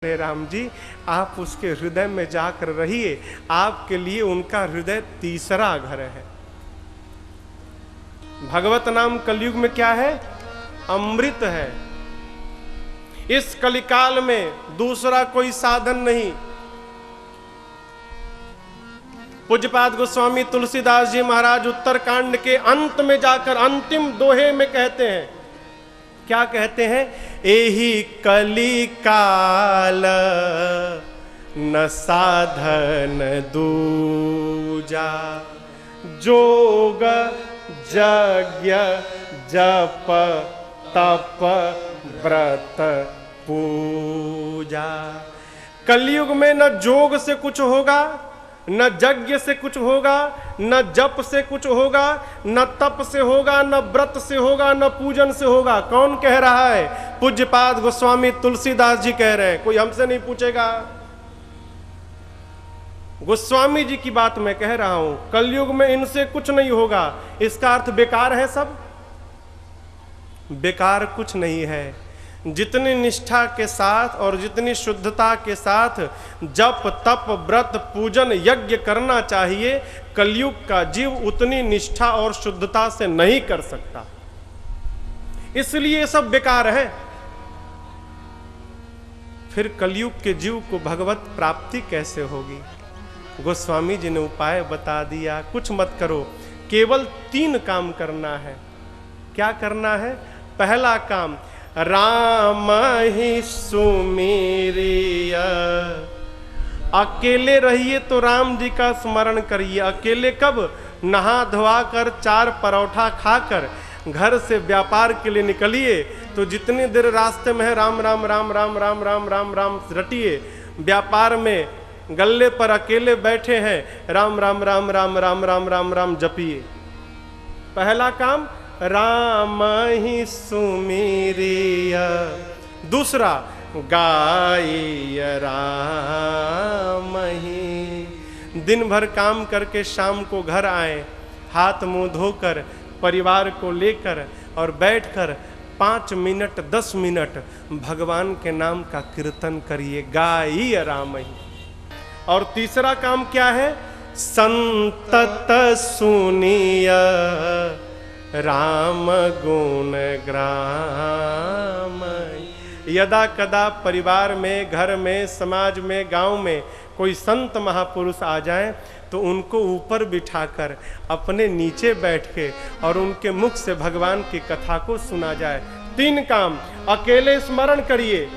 अरे राम जी, आप उसके हृदय में जाकर रहिए, आपके लिए उनका हृदय तीसरा घर है। भगवत नाम कलयुग में क्या है? अमृत है। इस कलिकाल में दूसरा कोई साधन नहीं। पूज्यपाद गोस्वामी तुलसीदास जी महाराज उत्तरकांड के अंत में जाकर अंतिम दोहे में कहते हैं, क्या कहते हैं? एही कलिकाल न साधन दूजा, जोग यज्ञ जप तप व्रत पूजा। कलयुग में न जोग से कुछ होगा, न यज्ञ से कुछ होगा, न जप से कुछ होगा, न तप से होगा, न व्रत से होगा, न पूजन से होगा। कौन कह रहा है? पूज्यपाद गोस्वामी तुलसीदास जी कह रहे हैं। कोई हमसे नहीं पूछेगा, गोस्वामी जी की बात मैं कह रहा हूं। कलयुग में इनसे कुछ नहीं होगा। इसका अर्थ बेकार है सब? बेकार कुछ नहीं है। जितनी निष्ठा के साथ और जितनी शुद्धता के साथ जप तप व्रत पूजन यज्ञ करना चाहिए, कलयुग का जीव उतनी निष्ठा और शुद्धता से नहीं कर सकता। इसलिए सब बेकार है। फिर कलयुग के जीव को भगवत प्राप्ति कैसे होगी? गोस्वामी जी ने उपाय बता दिया। कुछ मत करो, केवल 3 काम करना है। क्या करना है? पहला काम, राम ही सुमेरिय। अकेले रहिए तो राम जी का स्मरण करिए। अकेले कब? नहा धोआ कर 4 परोठा खाकर घर से व्यापार के लिए निकलिए तो जितनी देर रास्ते में है राम राम राम राम राम राम राम राम रटिए। व्यापार में गल्ले पर अकेले बैठे हैं, राम राम राम राम राम राम राम राम जपिए। पहला काम, राम ही सुमेरिय। दूसरा, गाय राम ही। दिन भर काम करके शाम को घर आए, हाथ मुंह धोकर परिवार को लेकर और बैठकर 5 मिनट 10 मिनट भगवान के नाम का कीर्तन करिए। गाय राम ही। और तीसरा काम क्या है? संतत सुनिय राम गुण ग्राम। यदा कदा परिवार में, घर में, समाज में, गांव में कोई संत महापुरुष आ जाएं तो उनको ऊपर बिठाकर अपने नीचे बैठ के और उनके मुख से भगवान की कथा को सुना जाए। 3 काम, अकेले स्मरण करिए,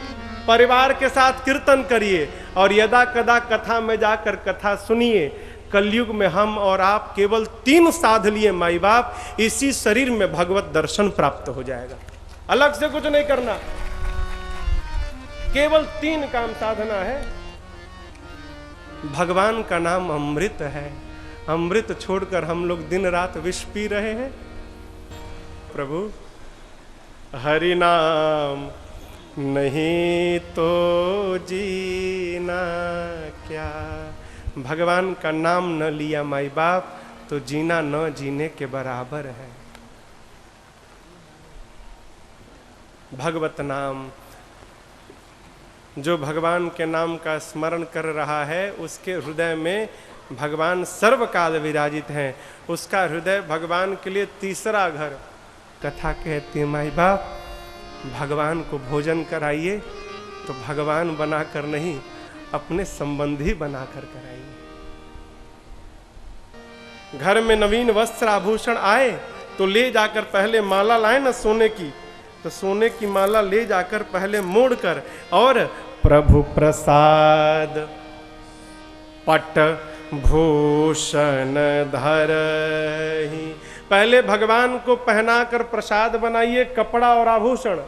परिवार के साथ कीर्तन करिए और यदा कदा कथा में जाकर कथा सुनिए। कलयुग में हम और आप केवल 3 साध लिए माई बाप, इसी शरीर में भगवत दर्शन प्राप्त हो जाएगा। अलग से कुछ नहीं करना, केवल 3 काम साधना है। भगवान का नाम अमृत है। अमृत छोड़कर हम लोग दिन रात विष पी रहे हैं। प्रभु, हरि नाम नहीं तो जीना क्या। भगवान का नाम न लिया माई बाप तो जीना न जीने के बराबर है। भगवत नाम, जो भगवान के नाम का स्मरण कर रहा है उसके हृदय में भगवान सर्वकाल विराजित हैं। उसका हृदय भगवान के लिए तीसरा घर। कथा कहती है माई बाप, भगवान को भोजन कराइए तो भगवान बनाकर नहीं, अपने संबंधी बनाकर कराइए। घर में नवीन वस्त्र आभूषण आए तो ले जाकर पहले माला लाए ना सोने की, तो सोने की माला ले जाकर पहले मोड़कर और प्रभु प्रसाद पट भूषण धरहि। पहले भगवान को पहनाकर प्रसाद बनाइए, कपड़ा और आभूषण,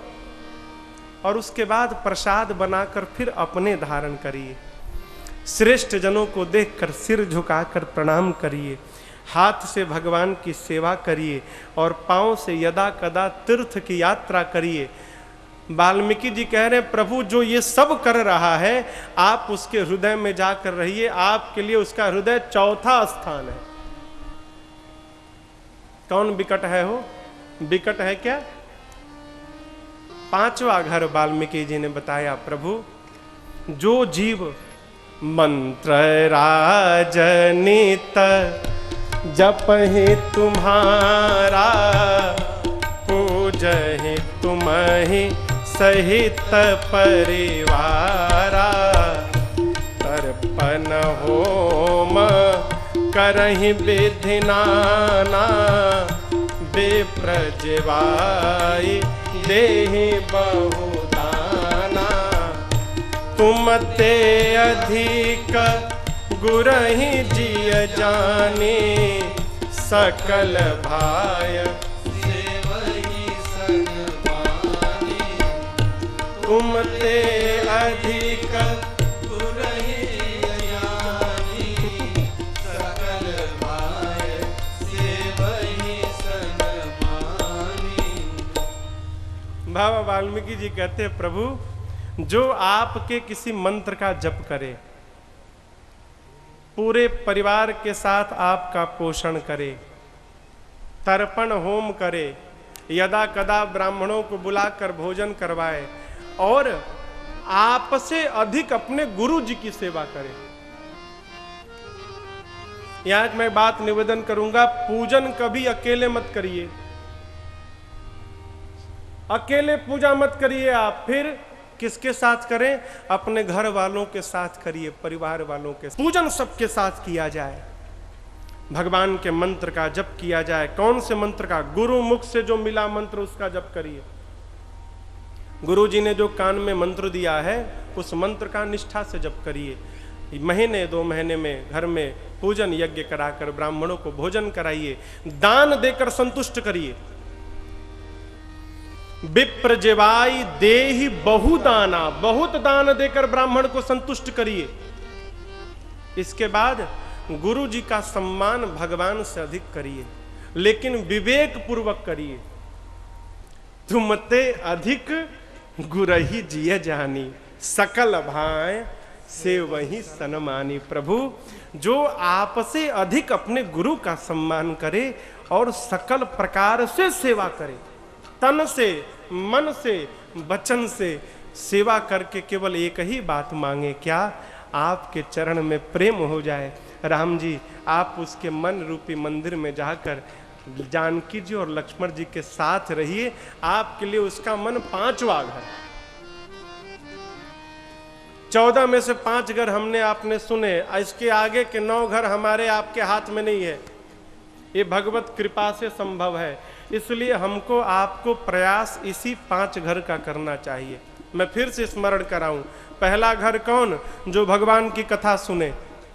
और उसके बाद प्रसाद बनाकर फिर अपने धारण करिए। श्रेष्ठ जनों को देखकर सिर झुकाकर प्रणाम करिए, हाथ से भगवान की सेवा करिए और पांव से यदा कदा तीर्थ की यात्रा करिए। वाल्मीकि जी कह रहे हैं, प्रभु जो ये सब कर रहा है आप उसके हृदय में जाकर रहिए, आपके लिए उसका हृदय चौथा स्थान है। कौन विकट है हो? विकट है क्या? 5वां घर वाल्मीकि जी ने बताया, प्रभु जो जीव मंत्र राजनित जपहि तुम्हारा, पूजहि तुम्हि सहित परिवारा, तर्पण होम करहि विधि नाना, विप्रजवाई देहि बहुदाना, तुम ते अधिक गुरहि जिय जाने, सकल भाय सेवहि सनमानी, तुम ते अधिक गुरहि जिय जाने, सकल भाय सेवहि सनमानी। बाबा वाल्मीकि जी कहते हैं, प्रभु जो आपके किसी मंत्र का जप करे, पूरे परिवार के साथ आपका पोषण करे, तर्पण होम करे, यदा कदा ब्राह्मणों को बुलाकर भोजन करवाए और आपसे अधिक अपने गुरु जी की सेवा करे। यहां मैं बात निवेदन करूंगा, पूजन कभी अकेले मत करिए, अकेले पूजा मत करिए आप। फिर किसके साथ करें? अपने घर वालों के साथ करिए, परिवार वालों के। पूजन सबके साथ किया जाए, भगवान के मंत्र का जप किया जाए। कौन से मंत्र का? गुरु मुख से जो मिला मंत्र उसका जप करिए। गुरु जी ने जो कान में मंत्र दिया है उस मंत्र का निष्ठा से जप करिए। महीने 2 महीने में घर में पूजन यज्ञ कराकर ब्राह्मणों को भोजन कराइए, दान देकर संतुष्ट करिए। विप्र जेवाई देहि बहुदाना, बहुत दान देकर ब्राह्मण को संतुष्ट करिए। इसके बाद गुरु जी का सम्मान भगवान से अधिक करिए, लेकिन विवेक पूर्वक करिए। तुमते अधिक गुरहि जिय जानी, सकल भाय से वही सनमानी। प्रभु जो आपसे अधिक अपने गुरु का सम्मान करे और सकल प्रकार से सेवा करे, तन से, मन से, वचन से सेवा करके केवल एक ही बात मांगे, क्या? आपके चरण में प्रेम हो जाए। राम जी आप उसके मन रूपी मंदिर में जाकर जानकी जी और लक्ष्मण जी के साथ रहिए, आपके लिए उसका मन 5वां घर। 14 में से 5 घर हमने आपने सुने, इसके आगे के 9 घर हमारे आपके हाथ में नहीं है, ये भगवत कृपा से संभव है। इसलिए हमको आपको प्रयास इसी 5 घर का करना चाहिए। मैं फिर से स्मरण कराऊं, पहला घर कौन? जो भगवान की कथा सुने।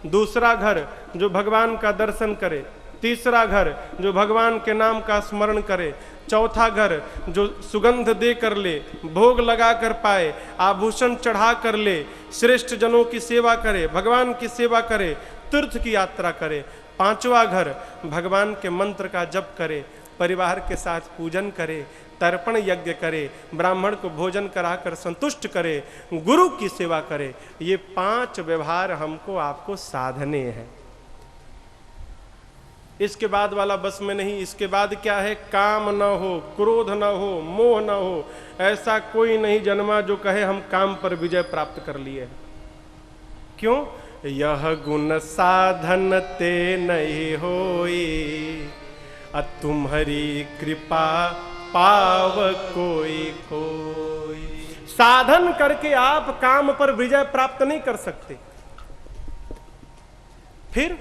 दूसरा घर जो भगवान का दर्शन करे। तीसरा घर जो भगवान के नाम का स्मरण करे। चौथा घर जो सुगंध दे कर ले, भोग लगा कर पाए, आभूषण चढ़ा कर ले, श्रेष्ठ जनों की सेवा करे, भगवान की सेवा करे, तीर्थ की यात्रा करे। 5वां घर भगवान के मंत्र का जप करे, परिवार के साथ पूजन करे, तर्पण यज्ञ करे, ब्राह्मण को भोजन कराकर संतुष्ट करे, गुरु की सेवा करे। ये 5 व्यवहार हमको आपको साधने हैं। इसके बाद वाला बस में नहीं। इसके बाद क्या है? काम न हो, क्रोध न हो, मोह न हो। ऐसा कोई नहीं जन्मा जो कहे हम काम पर विजय प्राप्त कर लिए। क्यों? यह गुण साधन ते नहीं होई, तुम्हारी कृपा पाव कोई कोई। साधन करके आप काम पर विजय प्राप्त नहीं कर सकते। फिर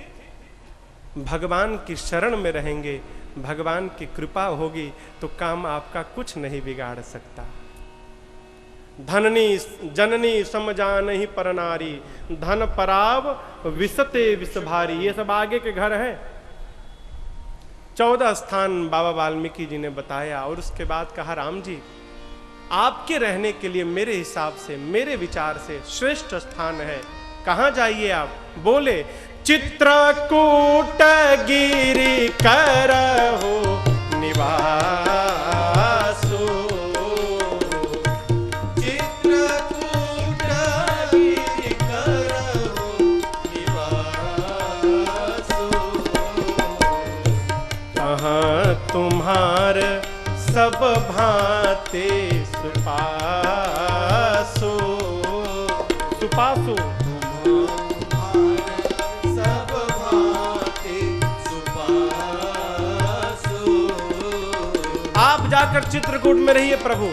भगवान की शरण में रहेंगे, भगवान की कृपा होगी तो काम आपका कुछ नहीं बिगाड़ सकता। धननी जननी समजानहि पर नारी, धन पराव विसते विष भारी। ये सब आगे के घर हैं। 14 स्थान बाबा वाल्मीकि जी ने बताया और उसके बाद कहा, राम जी आपके रहने के लिए मेरे हिसाब से, मेरे विचार से श्रेष्ठ स्थान है। कहाँ जाइए आप? बोले चित्रकूट गिरि करहु निवासु, चित्रकूट गिरि करहु निवासु, कहाँ तुम्हार सब भांति सुपासु। सुपास सुपासु। सब भांति सुपासु। आप जाकर चित्रकूट में रहिए प्रभु।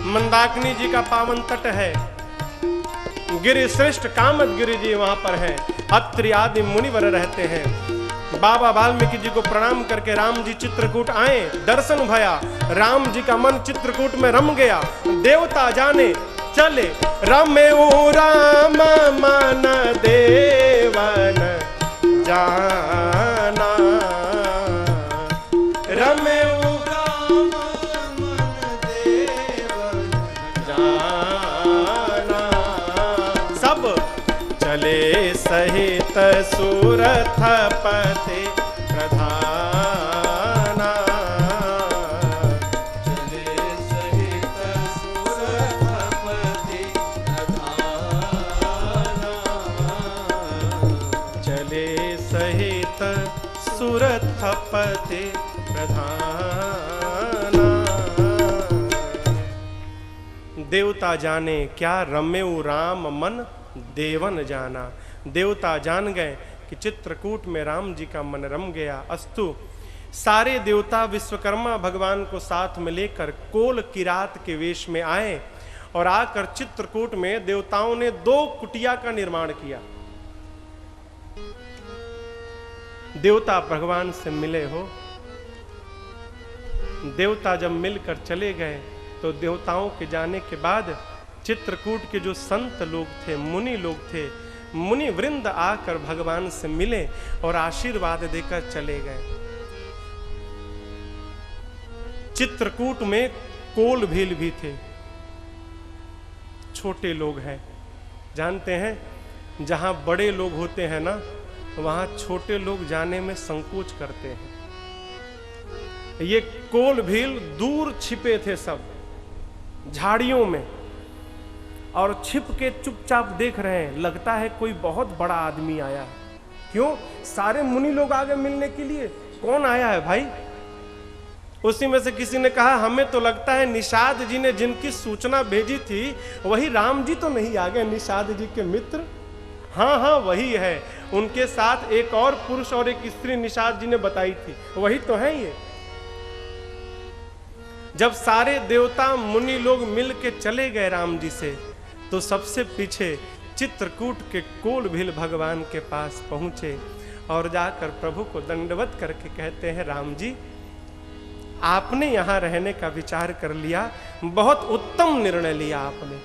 मंदाकिनी जी का पावन तट है, गिरि श्रेष्ठ कामद गिरि जी वहां पर है, अत्रि आदि मुनिवर रहते हैं। बाबा वाल्मीकि जी को प्रणाम करके राम जी चित्रकूट आए, दर्शन भया, राम जी का मन चित्रकूट में रम गया। देवता जाने चले रमे राम मन देवन जाना, रमे सहित सुरथपति प्रधाना, चले सहित सुरथपति प्रधाना, चले सहित सुरथपति प्रधाना। देवता जाने क्या रमेऊ राम मन देवन जाना। देवता जान गए कि चित्रकूट में राम जी का मन रम गया। अस्तु सारे देवता विश्वकर्मा भगवान को साथ में लेकर कोल किरात के वेश में आए और आकर चित्रकूट में देवताओं ने 2 कुटिया का निर्माण किया। देवता भगवान से मिले हो। देवता जब मिलकर चले गए तो देवताओं के जाने के बाद चित्रकूट के जो संत लोग थे, मुनि लोग थे, मुनि वृंद आकर भगवान से मिले और आशीर्वाद देकर चले गए। चित्रकूट में कोल भील भी थे, छोटे लोग हैं। जानते हैं जहां बड़े लोग होते हैं ना, वहां छोटे लोग जाने में संकोच करते हैं। ये कोल भील दूर छिपे थे सब झाड़ियों में, और छिप के चुपचाप देख रहे हैं। लगता है कोई बहुत बड़ा आदमी आया है। क्यों? सारे मुनि लोग आ गए मिलने के लिए। कौन आया है भाई? उसी में से किसी ने कहा, हमें तो लगता है निषाद जी ने जिनकी सूचना भेजी थी वही राम जी तो नहीं आ गए, निषाद जी के मित्र। हाँ हाँ वही है, उनके साथ एक और पुरुष और एक स्त्री निषाद जी ने बताई थी, वही तो है ये। जब सारे देवता मुनि लोग मिल के चले गए राम जी से, तो सबसे पीछे चित्रकूट के कोल भील भगवान के पास पहुंचे और जाकर प्रभु को दंडवत करके कहते हैं, राम जी आपने यहां रहने का विचार कर लिया, बहुत उत्तम निर्णय लिया आपने।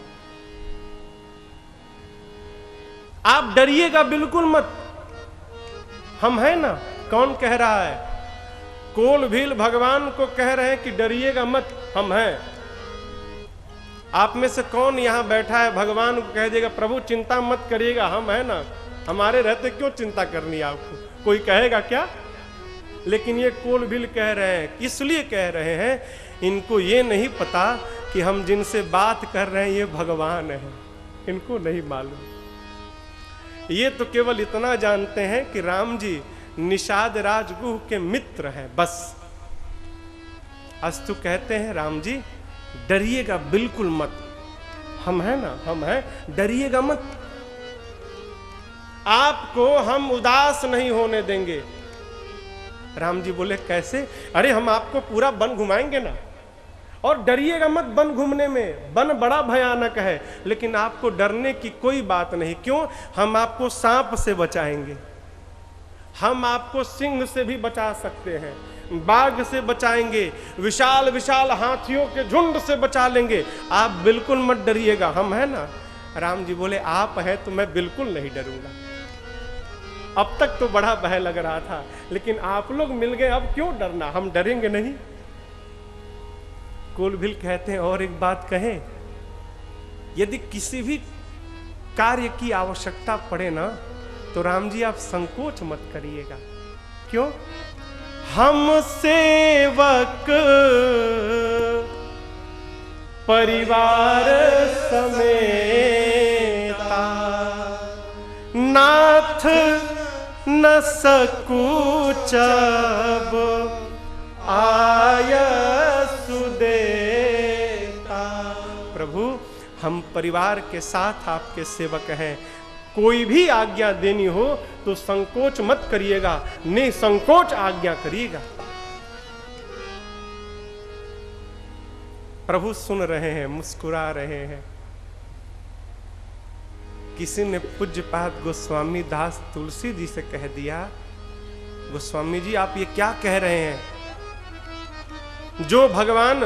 आप डरिएगा बिल्कुल मत, हम हैं ना। कौन कह रहा है? कोल भील भगवान को कह रहे हैं कि डरिएगा मत, हम हैं। आप में से कौन यहां बैठा है भगवान को कह देगा, प्रभु चिंता मत करिएगा, हम हैं ना, हमारे रहते क्यों चिंता करनी आपको? कोई कहेगा क्या? लेकिन ये कोल भील कह रहे हैं, इसलिए कह रहे हैं, इनको ये नहीं पता कि हम जिनसे बात कर रहे हैं ये भगवान है, इनको नहीं मालूम। ये तो केवल इतना जानते हैं कि राम जी निषाद राजगुह के मित्र हैं, बस। अस्तु कहते हैं, राम जी डरिएगा बिल्कुल मत, हम हैं ना, हम हैं, डरिएगा मत। आपको हम उदास नहीं होने देंगे। राम जी बोले, कैसे? अरे हम आपको पूरा वन घुमाएंगे ना, और डरिएगा मत वन घूमने में। वन बड़ा भयानक है, लेकिन आपको डरने की कोई बात नहीं। क्यों? हम आपको सांप से बचाएंगे, हम आपको सिंह से भी बचा सकते हैं, बाघ से बचाएंगे, विशाल विशाल हाथियों के झुंड से बचा लेंगे। आप बिल्कुल मत डरिएगा, हम हैं ना। राम जी बोले, आप हैं तो मैं बिल्कुल नहीं डरूंगा। अब तक तो बड़ा भय लग रहा था, लेकिन आप लोग मिल गए, अब क्यों डरना, हम डरेंगे नहीं। कोल भील कहते हैं, और एक बात कहें, यदि किसी भी कार्य की आवश्यकता पड़े ना, तो राम जी आप संकोच मत करिएगा। क्यों? हम सेवक परिवार समेता, नाथ न सकूचब आय सुदेता। प्रभु हम परिवार के साथ आपके सेवक हैं, कोई भी आज्ञा देनी हो तो संकोच मत करिएगा, निसंकोच आज्ञा करिएगा। प्रभु सुन रहे हैं, मुस्कुरा रहे हैं। किसी ने पूज्यपाद गोस्वामी दास तुलसी जी से कह दिया, गोस्वामी जी आप ये क्या कह रहे हैं? जो भगवान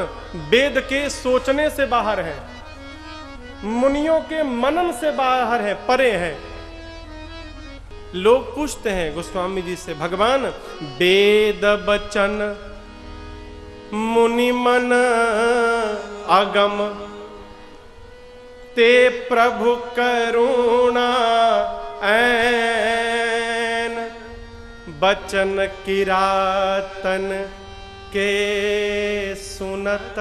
वेद के सोचने से बाहर है, मुनियों के मनन से बाहर है, परे हैं। लोग पूछते हैं गोस्वामी जी से, भगवान वेद बचन मुनि मन अगम, ते प्रभु करुणा ऐन, बचन किरातन के सुनत,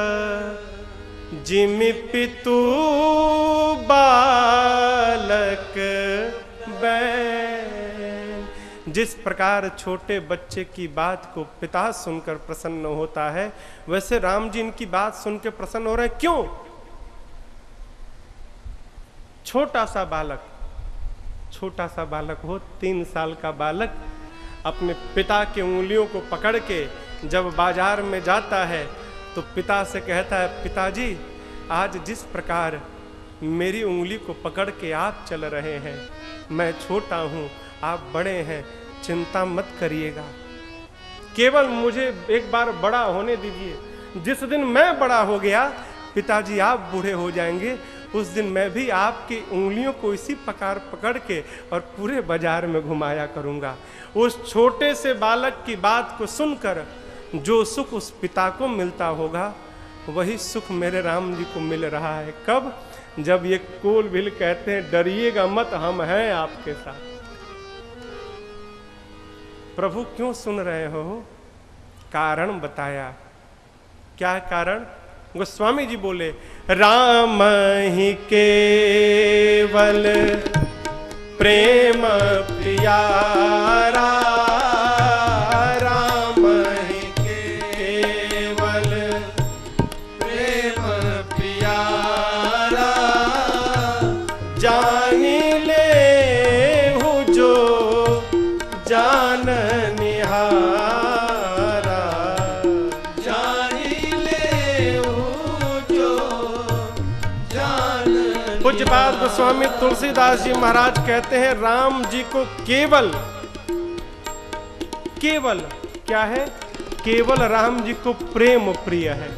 जिमि पितु बालक बैन। जिस प्रकार छोटे बच्चे की बात को पिता सुनकर प्रसन्न होता है, वैसे राम जी इनकी बात सुन के प्रसन्न हो रहे हैं। क्यों? छोटा सा बालक हो, 3 साल का बालक अपने पिता के उंगलियों को पकड़ के जब बाजार में जाता है तो पिता से कहता है, पिताजी आज जिस प्रकार मेरी उंगली को पकड़ के आप चल रहे हैं, मैं छोटा हूं, आप बड़े हैं, चिंता मत करिएगा, केवल मुझे एक बार बड़ा होने दीजिए। जिस दिन मैं बड़ा हो गया, पिताजी आप बूढ़े हो जाएंगे, उस दिन मैं भी आपकी उंगलियों को इसी प्रकार पकड़ के और पूरे बाजार में घुमाया करूंगा। उस छोटे से बालक की बात को सुनकर जो सुख उस पिता को मिलता होगा, वही सुख मेरे राम जी को मिल रहा है। कब? जब ये कोल बिल कहते हैं, डरिएगा मत, हम हैं आपके साथ। प्रभु क्यों सुन रहे हो? कारण बताया। क्या कारण? गोस्वामी जी बोले, राम ही केवल प्रेम प्यारा, राम ही केवल प्रेम प्यारा, जानी ले हूँ जो जान निहारा, जानी ले हूँ जो जान। पूज्यपाद गोस्वामी तुलसीदास जी महाराज कहते हैं, राम जी को केवल क्या है? केवल राम जी को प्रेम प्रिय है।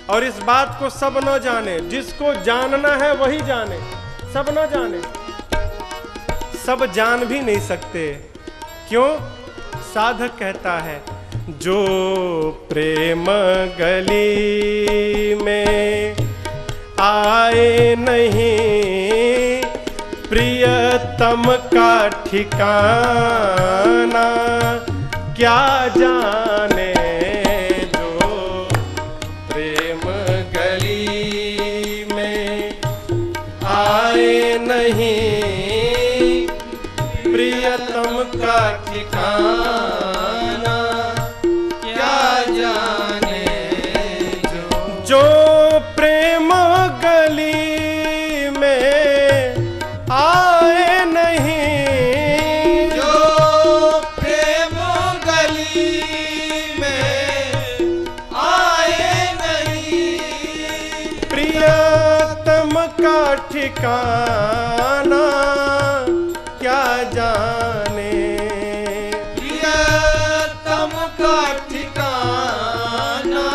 और इस बात को सब न जाने, जिसको जानना है वही जाने, सब न जाने। सब जान भी नहीं सकते। क्यों? साधक कहता है, जो प्रेम गली में आए नहीं, प्रियतम का ठिकाना क्या जाने। जो प्रेम गली में आए नहीं, प्रियतम का ठिकाना क्या जाने। जो प्रेम गली में आए नहीं, जो प्रेम गली में आए नहीं, प्रियतम का ठिकाना क्या जाने। प्रियतम का ठिकाना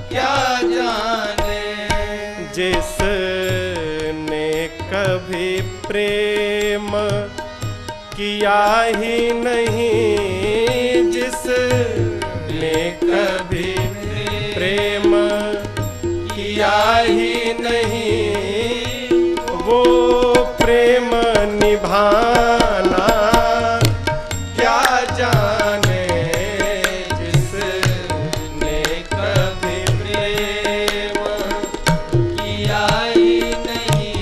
क्या जाने। जिसने कभी प्रेम किया ही नहीं, जिसने कभी प्रेम किया ही नहीं, वो प्रेम निभाना क्या जाने। जिसने कभी प्रेम किया ही नहीं,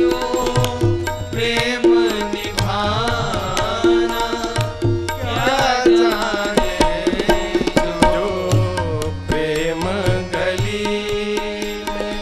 वो प्रेम निभाना क्या जाने। जो प्रेम गली में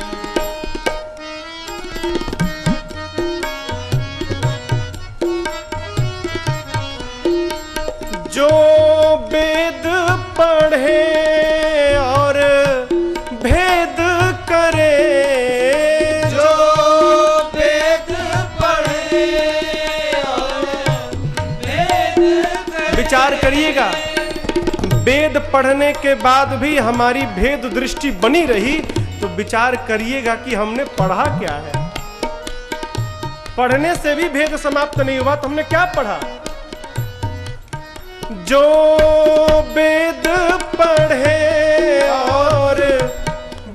विचार करिएगा, वेद पढ़ने के बाद भी हमारी भेद दृष्टि बनी रही तो विचार करिएगा कि हमने पढ़ा क्या है। पढ़ने से भी भेद समाप्त नहीं हुआ तो हमने क्या पढ़ा? जो वेद पढ़े और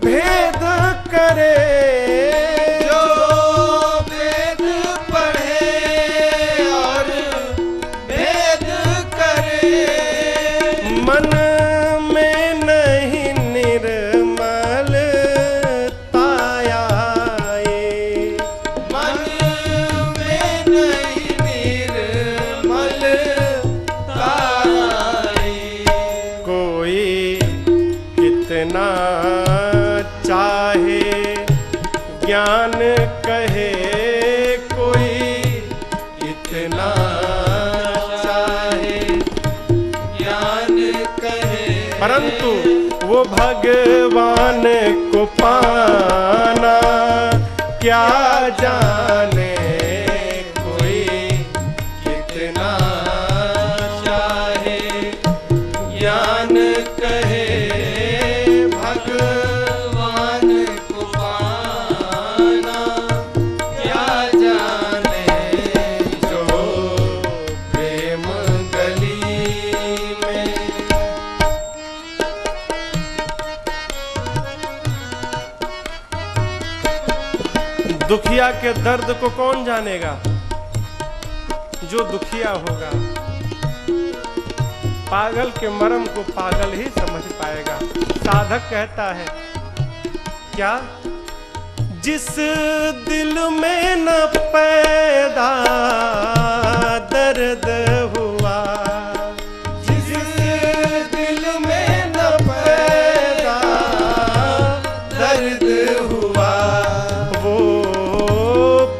भेद करे, जो वेद पढ़े और भेद करे, मन में नहीं निर्मलता आए, मन में नहीं निर्मलता आए। कोई कितना चाहे ज्ञान कहे, कोई कितना चाहे ज्ञान कहे, परंतु वो भगवान को पाना क्या जाने। कोई कितना चाहे ज्ञान कहे, भगवान को पाना क्या जाने। जो प्रेम गली में दुखिया के दर्द को कौन जानेगा? जो दुखिया होगा। पागल के मर्म को पागल ही समझ पाएगा। साधक कहता है क्या? जिस दिल में न पैदा दर्द हुआ, जिस दिल में न पैदा दर्द हुआ, वो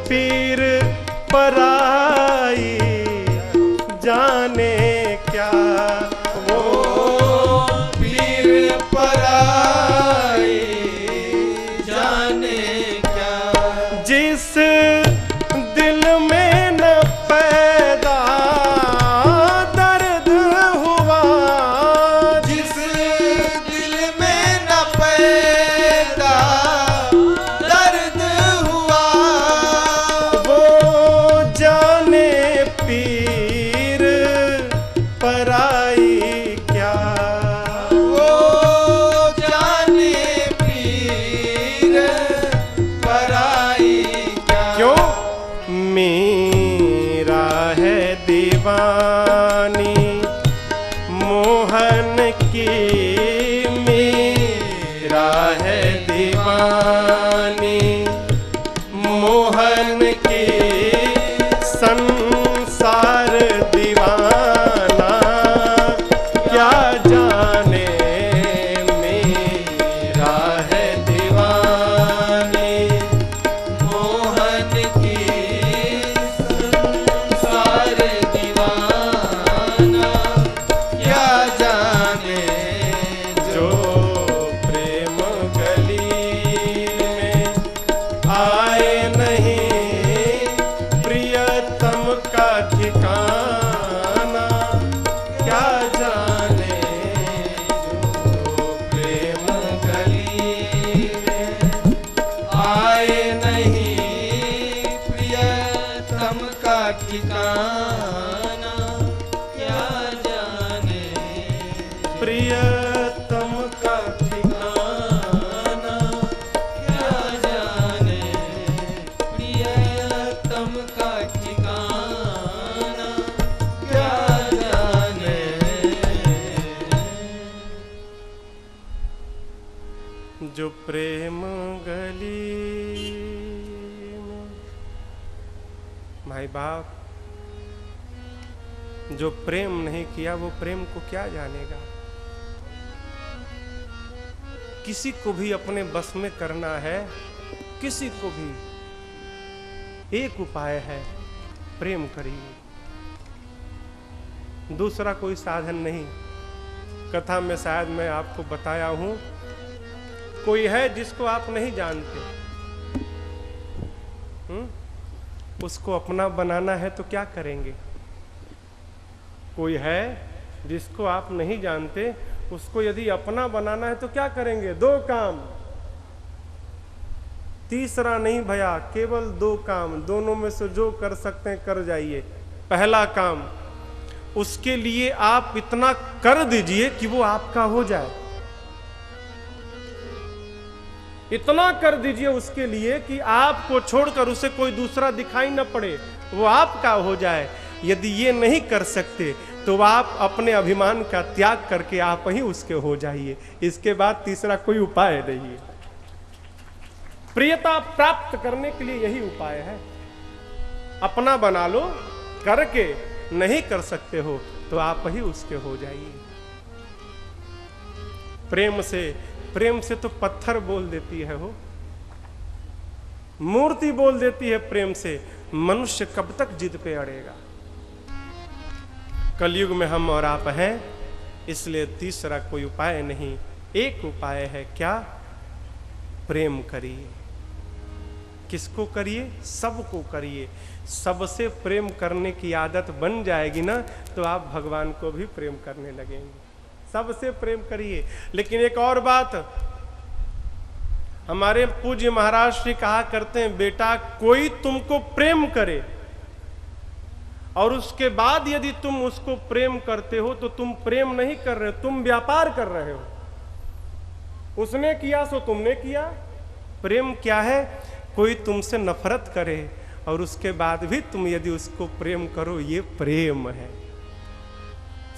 पीर पराई जाने क्या। वो पीर पराई जाने क्या। जिस दिल में न पैदा दर्द हुआ, जिस दिल में न पैदा दर्द हुआ, वो जाने पीर पराई क्या। वो जाने पीर पराई क्या। क्यों? मेरा है दीवानी मोहन की, मेरा है दीवानी मोहन की, संसार दीवाना क्या जाने। मेरा है दीवानी मोहन की, संसार दीवाना क्या जाने। जो प्रेम गली में आए नहीं, प्रियतम का ठिकाना क्या जाने। जो प्रेम गली में आए नहीं, प्रियतम का ठिकाना क्या जाने। प्रियतम का ठिकाना क्या जाने, प्रियतम का ठिकाना क्या जाने। जो प्रेम गली में। भाई बाप, जो प्रेम नहीं किया वो प्रेम को क्या जानेगा। किसी को भी अपने बस में करना है, किसी को भी, एक उपाय है, प्रेम करिए। दूसरा कोई साधन नहीं। कथा में शायद मैं आपको बताया हूं, कोई है जिसको आप नहीं जानते, उसको अपना बनाना है तो क्या करेंगे? कोई है जिसको आप नहीं जानते, उसको यदि अपना बनाना है तो क्या करेंगे? 2 काम, तीसरा नहीं भैया, केवल 2 काम, दोनों में से जो कर सकते हैं कर जाइए। पहला काम, उसके लिए आप इतना कर दीजिए कि वो आपका हो जाए। इतना कर दीजिए उसके लिए कि आपको छोड़कर उसे कोई दूसरा दिखाई न पड़े, वो आपका हो जाए। यदि ये नहीं कर सकते तो आप अपने अभिमान का त्याग करके आप ही उसके हो जाइए। इसके बाद तीसरा कोई उपाय नहीं है। प्रियता प्राप्त करने के लिए यही उपाय है। अपना बना लो, करके नहीं कर सकते हो तो आप ही उसके हो जाइए। प्रेम से तो पत्थर बोल देती है, हो मूर्ति बोल देती है। प्रेम से मनुष्य कब तक जिद पे अड़ेगा? कलयुग में हम और आप हैं, इसलिए तीसरा कोई उपाय नहीं। एक उपाय है, क्या? प्रेम करिए। किसको करिए? सबको करिए। सबसे प्रेम करने की आदत बन जाएगी ना, तो आप भगवान को भी प्रेम करने लगेंगे। सबसे प्रेम करिए। लेकिन एक और बात, हमारे पूज्य महाराज श्री कहा करते हैं, बेटा कोई तुमको प्रेम करे और उसके बाद यदि तुम उसको प्रेम करते हो तो तुम प्रेम नहीं कर रहे, तुम व्यापार कर रहे हो। उसने किया सो तुमने किया। प्रेम क्या है? कोई तुमसे नफरत करे और उसके बाद भी तुम यदि उसको प्रेम करो, ये प्रेम है।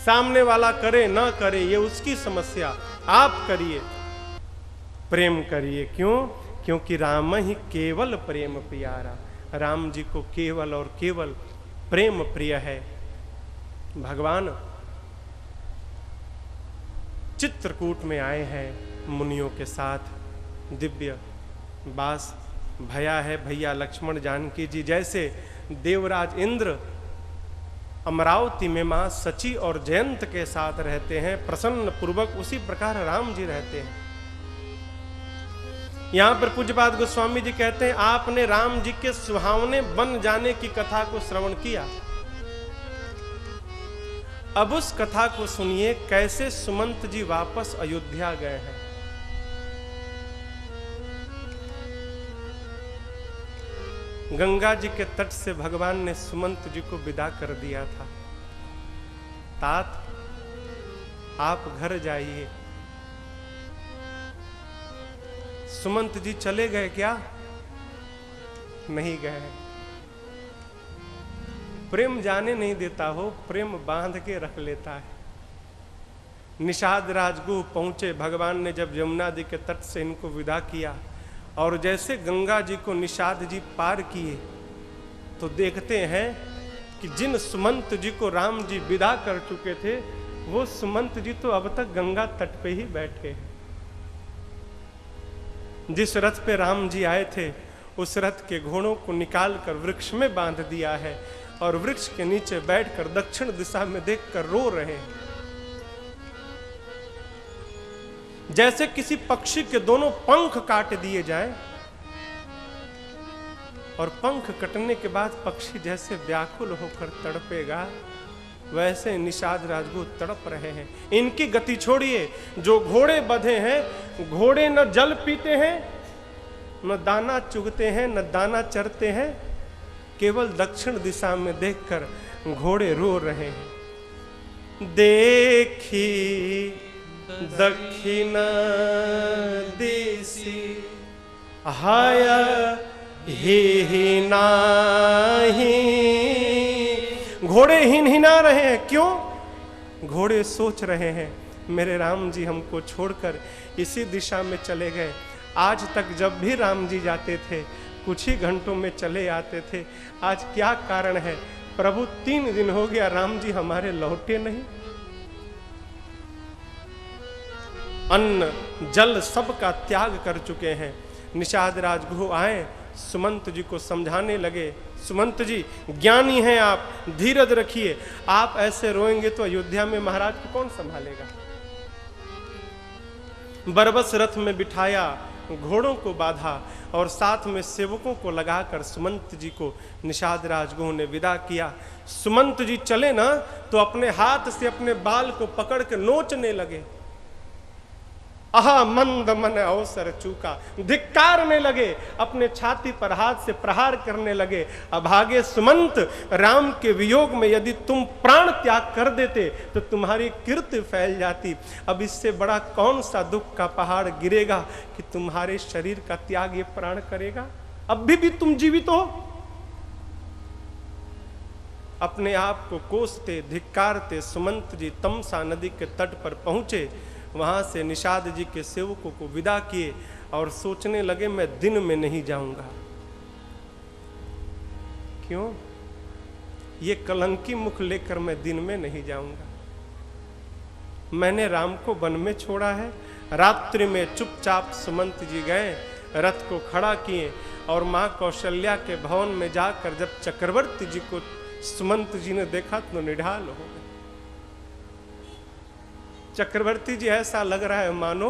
सामने वाला करे ना करे ये उसकी समस्या, आप करिए, प्रेम करिए। क्यों? क्योंकि राम ही केवल प्रेम प्यारा। राम जी को केवल और केवल प्रेम प्रिय है। भगवान चित्रकूट में आए हैं मुनियों के साथ, दिव्य बास भया है भैया लक्ष्मण जानकी जी। जैसे देवराज इंद्र अमरावती में मां सची और जयंत के साथ रहते हैं प्रसन्न पूर्वक, उसी प्रकार राम जी रहते हैं। यहां पर पूज्यपाद गोस्वामी जी कहते हैं, आपने राम जी के सुहावने बन जाने की कथा को श्रवण किया। अब उस कथा को सुनिए, कैसे सुमंत जी वापस अयोध्या गए हैं। गंगा जी के तट से भगवान ने सुमंत जी को विदा कर दिया था। तात आप घर जाइए। सुमंत जी चले गए क्या? नहीं गए। प्रेम जाने नहीं देता हो, प्रेम बांध के रख लेता है। निषाद राजगुह पहुंचे, भगवान ने जब यमुना जी के तट से इनको विदा किया और जैसे गंगा जी को निषाद जी पार किए तो देखते हैं कि जिन सुमंत जी को राम जी विदा कर चुके थे, वो सुमंत जी तो अब तक गंगा तट पे ही बैठे हैं। जिस रथ पे राम जी आए थे, उस रथ के घोड़ों को निकाल कर वृक्ष में बांध दिया है और वृक्ष के नीचे बैठकर दक्षिण दिशा में देखकर रो रहे हैं। जैसे किसी पक्षी के दोनों पंख काट दिए जाएं और पंख कटने के बाद पक्षी जैसे व्याकुल होकर तड़पेगा, वैसे निषाद राजगुह तड़प रहे हैं। इनकी गति छोड़िए। जो घोड़े बंधे हैं, घोड़े न जल पीते हैं, न दाना चुगते हैं, न दाना चरते हैं, केवल दक्षिण दिशा में देखकर घोड़े रो रहे हैं। देखी दक्षिण दिशि हाय ही नाही। घोड़े हिनहिना रहे हैं। क्यों? घोड़े सोच रहे हैं, मेरे राम जी हमको छोड़कर इसी दिशा में चले गए। आज तक जब भी राम जी जाते थे कुछ ही घंटों में चले आते थे, आज क्या कारण है? प्रभु 3 दिन हो गया राम जी हमारे लौटे नहीं। अन्न जल सब का त्याग कर चुके हैं। निषाद राजगुह आए, सुमंत जी को समझाने लगे, सुमंत जी ज्ञानी हैं आप, धीरज रखिए। आप ऐसे रोएंगे तो अयोध्या में महाराज को कौन संभालेगा? बरबस रथ में बिठाया, घोड़ों को बांधा और साथ में सेवकों को लगाकर सुमंत जी को निषाद राजगुह ने विदा किया। सुमंत जी चले ना तो अपने हाथ से अपने बाल को पकड़ के नोचने लगे। आहा मंद मन अवसर चूका, धिक्कारने लगे, अपने छाती पर हाथ से प्रहार करने लगे। अभागे सुमंत, राम के वियोग में यदि तुम प्राण त्याग कर देते तो तुम्हारी कीर्ति फैल जाती। अब इससे बड़ा कौन सा दुख का पहाड़ गिरेगा कि तुम्हारे शरीर का त्याग ये प्राण करेगा। अब भी तुम जीवित हो। अपने आप को कोसते धिक्कारते सुमंत जी तमसा नदी के तट पर पहुंचे। वहां से निषाद जी के सेवकों को विदा किए और सोचने लगे मैं दिन में नहीं जाऊंगा। क्यों? ये कलंकी मुख लेकर मैं दिन में नहीं जाऊंगा। मैंने राम को वन में छोड़ा है। रात्रि में चुपचाप सुमंत जी गए, रथ को खड़ा किए और मां कौशल्या के भवन में जाकर जब चक्रवर्ती जी को सुमंत जी ने देखा तो निढाल हो गए। चक्रवर्ती जी ऐसा लग रहा है मानो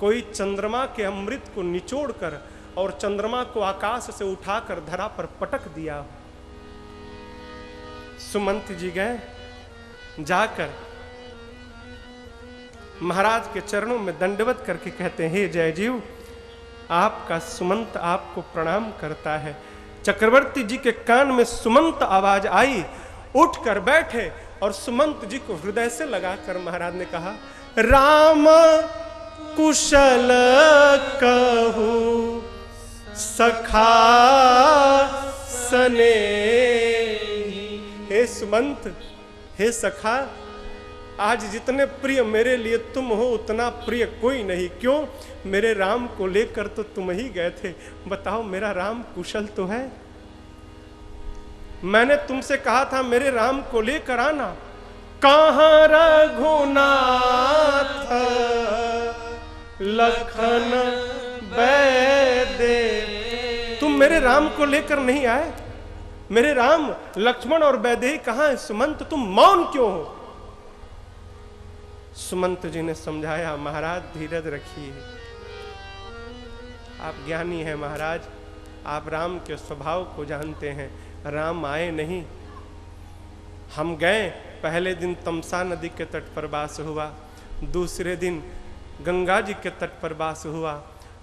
कोई चंद्रमा के अमृत को निचोड़कर और चंद्रमा को आकाश से उठाकर धरा पर पटक दिया हो। सुमंत जी गए, जाकर महाराज के चरणों में दंडवत करके कहते हैं, हे जयजीव, आपका सुमंत आपको प्रणाम करता है। चक्रवर्ती जी के कान में सुमंत आवाज आई, उठकर बैठे और सुमंत जी को हृदय से लगाकर महाराज ने कहा, राम कुशल कहूं सखा सने। हे सुमंत, हे सखा, आज जितने प्रिय मेरे लिए तुम हो उतना प्रिय कोई नहीं। क्यों? मेरे राम को लेकर तो तुम ही गए थे। बताओ मेरा राम कुशल तो है? मैंने तुमसे कहा था मेरे राम को लेकर आना। कहाँ रघुनाथ लखन बैदे, तुम मेरे राम को लेकर नहीं आए। मेरे राम लक्ष्मण और वैदेही कहाँ है? सुमंत तुम मौन क्यों हो? सुमंत जी ने समझाया, महाराज धीरज रखिए, आप ज्ञानी हैं महाराज, आप राम के स्वभाव को जानते हैं। राम आए नहीं, हम गए। पहले दिन तमसा नदी के तट पर वास हुआ, दूसरे दिन गंगा जी के तट पर वास हुआ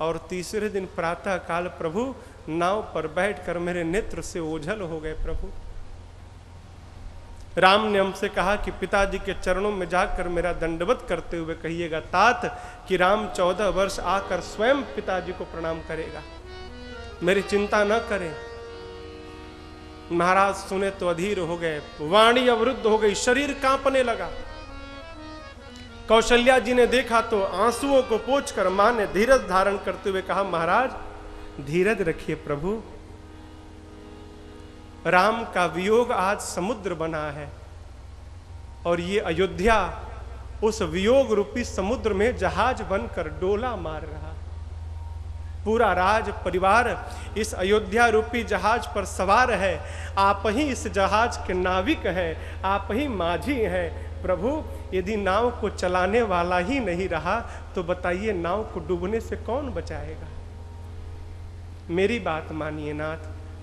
और तीसरे दिन प्रातः काल प्रभु नाव पर बैठकर मेरे नेत्र से ओझल हो गए। प्रभु राम ने हमसे कहा कि पिताजी के चरणों में जाकर मेरा दंडवत करते हुए कहिएगा तात कि राम 14 वर्ष आकर स्वयं पिताजी को प्रणाम करेगा, मेरी चिंता न करें। महाराज सुने तो अधीर हो गए, वाणी अवरुद्ध हो गई, शरीर कांपने लगा। कौशल्या जी ने देखा तो आंसुओं को पोंछकर मां ने धीरज धारण करते हुए कहा, महाराज धीरज रखिए प्रभु, राम का वियोग आज समुद्र बना है और ये अयोध्या उस वियोग रूपी समुद्र में जहाज बनकर डोला मार रहा। पूरा राज परिवार इस अयोध्या रूपी जहाज पर सवार है। आप ही इस जहाज के नाविक हैं, आप ही माझी हैं। प्रभु यदि नाव को चलाने वाला ही नहीं रहा तो बताइए नाव को डूबने से कौन बचाएगा? मेरी बात मानिए नाथ,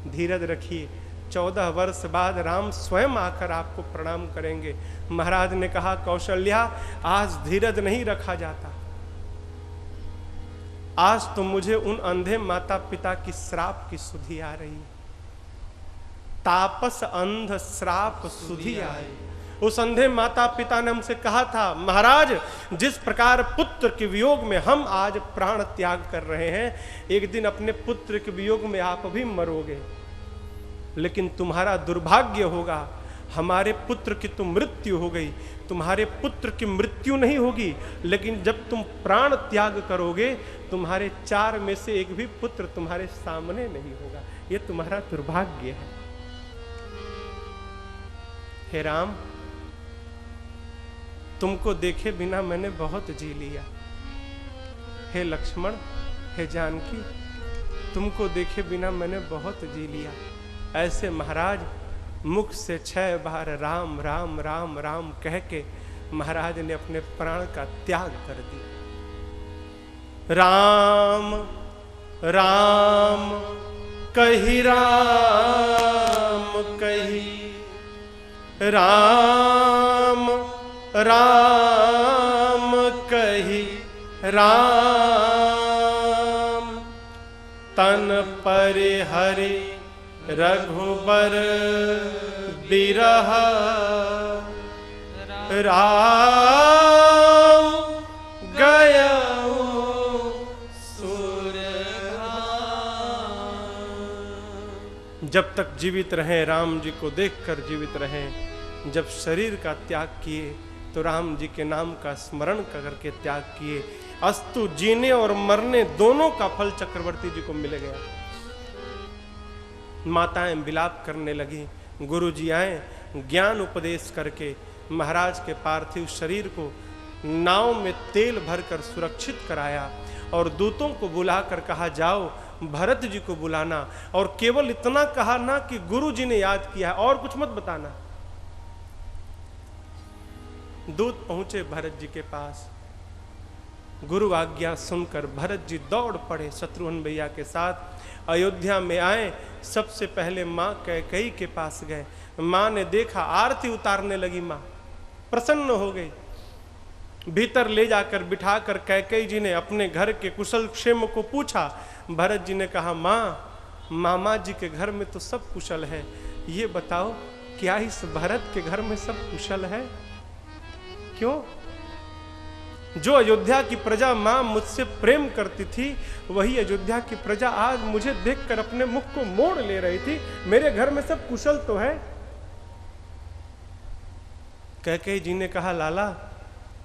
धीरज रखिए। 14 वर्ष बाद राम स्वयं आकर आपको प्रणाम करेंगे। महाराज ने कहा, कौशल्या आज धीरज नहीं रखा जाता। आज तो मुझे उन अंधे माता पिता की श्राप की सुधि आ रही। तापस अंध श्राप सुधि आए। उस अंधे माता पिता ने हमसे कहा था, महाराज जिस प्रकार पुत्र के वियोग में हम आज प्राण त्याग कर रहे हैं, एक दिन अपने पुत्र के वियोग में आप भी मरोगे, लेकिन तुम्हारा दुर्भाग्य होगा, हमारे पुत्र की तो मृत्यु हो गई, तुम्हारे पुत्र की मृत्यु नहीं होगी, लेकिन जब तुम प्राण त्याग करोगे तुम्हारे 4 में से एक भी पुत्र तुम्हारे सामने नहीं होगा। ये तुम्हारा दुर्भाग्य है। हे राम, तुमको देखे बिना मैंने बहुत जी लिया। हे लक्ष्मण, हे जानकी, तुमको देखे बिना मैंने बहुत जी लिया। ऐसे महाराज मुख से 6 बार राम राम राम राम कह के महाराज ने अपने प्राण का त्याग कर दिया। राम राम कही राम कही, राम राम कही राम, तन पर हरि रघुबर बिरह, राम गया जब तक जीवित रहें राम जी को देखकर जीवित रहें। जब शरीर का त्याग किए तो राम जी के नाम का स्मरण करके त्याग किए। अस्तु जीने और मरने दोनों का फल चक्रवर्ती जी को मिल गया। माताएं विलाप करने लगी। गुरु जी आए, ज्ञान उपदेश करके महाराज के पार्थिव शरीर को नाव में तेल भरकर सुरक्षित कराया और दूतों को बुलाकर कहा जाओ भरत जी को बुलाना, और केवल इतना कहा ना कि गुरु जी ने याद किया है और कुछ मत बताना। दूत पहुंचे भरत जी के पास। गुरु आज्ञा सुनकर भरत जी दौड़ पड़े शत्रुघ्न भैया के साथ। अयोध्या में आए, सबसे पहले माँ कैकेयी के पास गए। माँ ने देखा, आरती उतारने लगी। माँ प्रसन्न हो गई। भीतर ले जाकर बिठाकर कैकेयी जी ने अपने घर के कुशल क्षेम को पूछा। भरत जी ने कहा, माँ मामा जी के घर में तो सब कुशल है, ये बताओ क्या इस भरत के घर में सब कुशल है? क्यों? जो अयोध्या की प्रजा माँ मुझसे प्रेम करती थी, वही अयोध्या की प्रजा आज मुझे देखकर अपने मुख को मोड़ ले रही थी। मेरे घर में सब कुशल तो है। कैकेयी जी ने कहा, लाला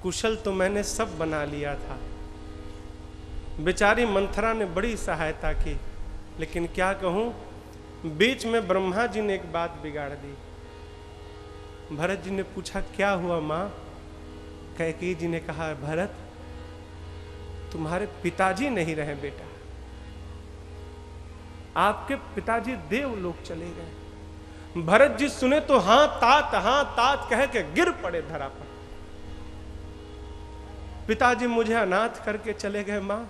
कुशल तो मैंने सब बना लिया था। बेचारी मंथरा ने बड़ी सहायता की, लेकिन क्या कहूं, बीच में ब्रह्मा जी ने एक बात बिगाड़ दी। भरत जी ने पूछा, क्या हुआ माँ? कैकेयी जी ने कहा, भरत तुम्हारे पिताजी नहीं रहे बेटा, आपके पिताजी देवलोक चले गए। भरत जी सुने तो हाँ तात कह के गिर पड़े धरा पर। पिताजी मुझे अनाथ करके चले गए माँ।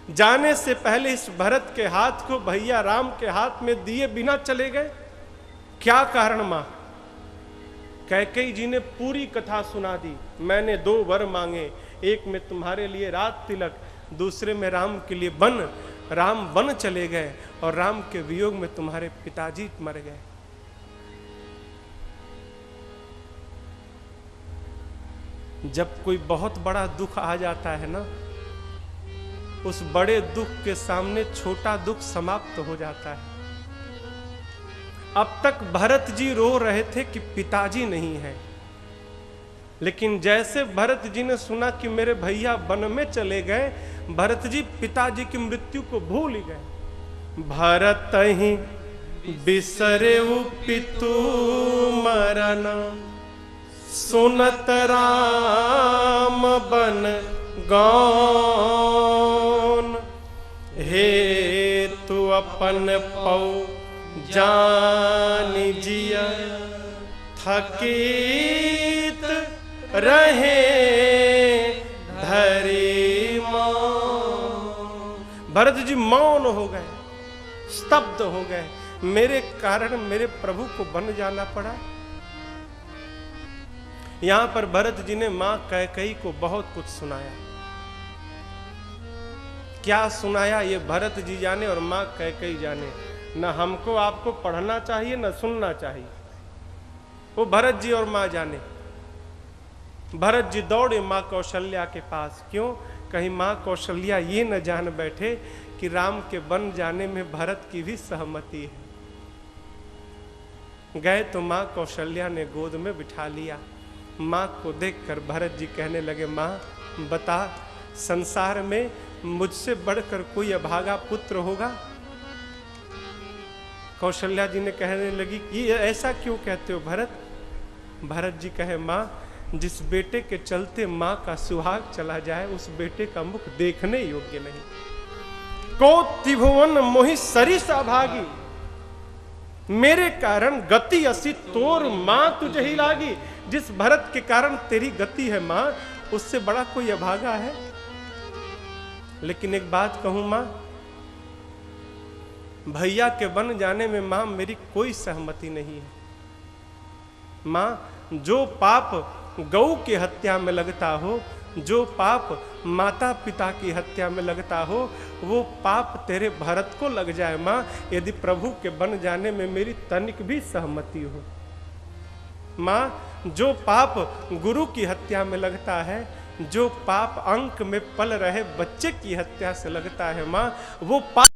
जाने से पहले इस भरत के हाथ को भैया राम के हाथ में दिए बिना चले गए। क्या कारण माँ? कैकेयी जी ने पूरी कथा सुना दी। मैंने 2 वर मांगे, एक में तुम्हारे लिए रात तिलक, दूसरे में राम के लिए वन। राम वन चले गए और राम के वियोग में तुम्हारे पिताजी मर गए। जब कोई बहुत बड़ा दुख आ जाता है ना, उस बड़े दुख के सामने छोटा दुख समाप्त हो जाता है। अब तक भरत जी रो रहे थे कि पिताजी नहीं है, लेकिन जैसे भरत जी ने सुना कि मेरे भैया वन में चले गए, भरत जी पिताजी की मृत्यु को भूल ही गए। भरत ही बिसरे पितु मरन, सुनत राम बन गौन, हे तू अपन पौ जान जिया, थकीत रहे धरी मौन। भरत जी मौन हो गए, स्तब्ध हो गए। मेरे कारण मेरे प्रभु को बन जाना पड़ा। यहां पर भरत जी ने मां कैकेयी को बहुत कुछ सुनाया। क्या सुनाया ये भरत जी जाने और मां कैकेयी जाने। न हमको आपको पढ़ना चाहिए न सुनना चाहिए, वो भरत जी और मां जाने। भरत जी दौड़े मां कौशल्या के पास। क्यों? कहीं मां कौशल्या ये न जान बैठे कि राम के बन जाने में भरत की भी सहमति है। गए तो मां कौशल्या ने गोद में बिठा लिया। मां को देखकर भरत जी कहने लगे, मां बता, संसार में मुझसे बढ़कर कोई अभागा पुत्र होगा? कौशल्या जी ने कहने लगी कि ऐसा क्यों कहते हो भरत? भरत जी कहे, मां जिस बेटे के चलते मां का सुहाग चला जाए, उस बेटे का मुख देखने योग्य नहीं। को त्रिभुवन मोहि सरिस अभागी, मेरे कारण गति असी तोर मां तुझे ही लागी। जिस भरत के कारण तेरी गति है मां, उससे बड़ा कोई अभागा है? लेकिन एक बात कहूं माँ, भैया के बन जाने में माँ मेरी कोई सहमति नहीं है। माँ, जो पाप गौ की हत्या में लगता हो, जो पाप माता पिता की हत्या में लगता हो, वो पाप तेरे भरत को लग जाए माँ, यदि प्रभु के बन जाने में मेरी तनिक भी सहमति हो। माँ, जो पाप गुरु की हत्या में लगता है, जो पाप अंक में पल रहे बच्चे की हत्या से लगता है माँ, वो पाप